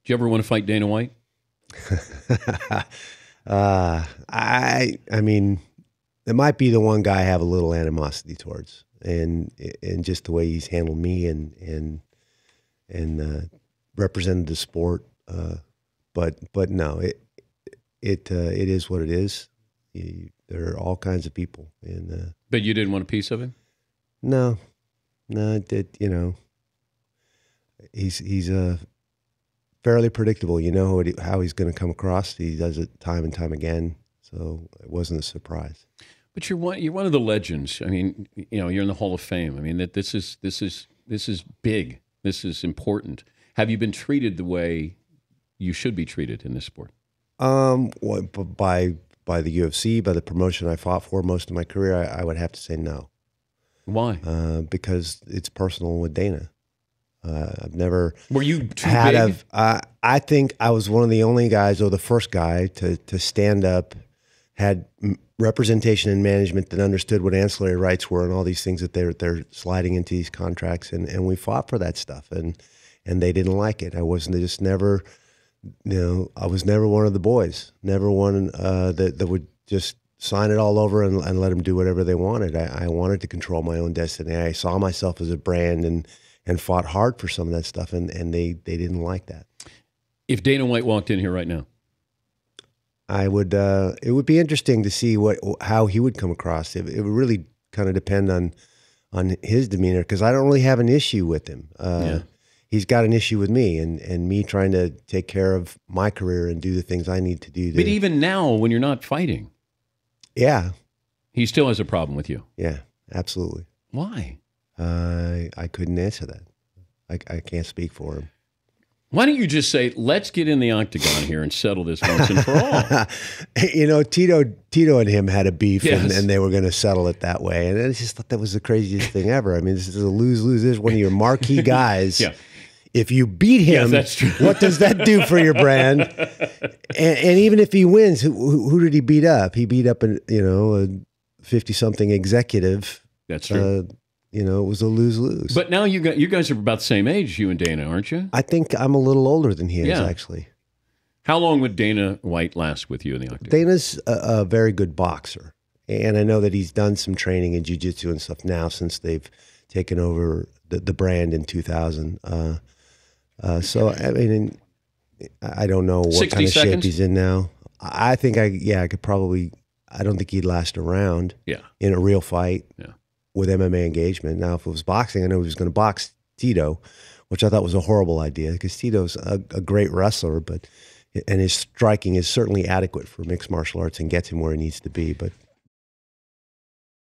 Do you ever want to fight Dana White? I mean, it might be the one guy I have a little animosity towards, and just the way he's handled me and represented the sport. But no, it is what it is. There are all kinds of people, and But you didn't want a piece of him? no, you know, he's fairly predictable. You know how he's going to come across. He does it time and time again, so it wasn't a surprise. But you're one of the legends. I mean, you know, you're in the Hall of Fame. I mean, that this is big. This is important. Have you been treated the way you should be treated in this sport? Well, by the UFC, by the promotion I fought for most of my career, I would have to say no. Why? Because it's personal with Dana. I've never. Were you too big? I think I was one of the only guys, or the first guy, to stand up, had representation and management that understood what ancillary rights were and all these things that they're sliding into these contracts, and we fought for that stuff, and they didn't like it. I was never one of the boys, never one that would just sign it all over and let them do whatever they wanted. I wanted to control my own destiny. I saw myself as a brand and fought hard for some of that stuff, and they didn't like that. If Dana White walked in here right now, I would. It would be interesting to see how he would come across. It would really kind of depend on his demeanor, because I don't really have an issue with him. He's got an issue with me and me trying to take care of my career and do the things I need to do. But even now, when you're not fighting, yeah, he still has a problem with you. Yeah, absolutely. Why? I couldn't answer that. I can't speak for him. Why don't you just say, let's get in the octagon here and settle this once and for all? You know, Tito and him had a beef, Yes. and they were going to settle it that way. And I just thought that was the craziest thing ever. I mean, this is a lose-lose. This is one of your marquee guys. Yeah. If you beat him, that's true. what does that do for your brand? And even if he wins, who did he beat up? He beat up a 50-something executive. That's true. It was a lose-lose. But now you guys are about the same age, you and Dana, aren't you? I think I'm a little older than he is, actually. How long would Dana White last with you in the octagon? Dana's a very good boxer. And I know that he's done some training in jiu-jitsu and stuff now since they've taken over the brand in 2000. So, I mean, I don't know what kind of shape he's in now. I think I could probably, I don't think he'd last around in a real fight. Yeah. With MMA engagement. Now, if it was boxing, I know he was going to box Tito, which I thought was a horrible idea, because Tito's a great wrestler, and his striking is certainly adequate for mixed martial arts and gets him where he needs to be. But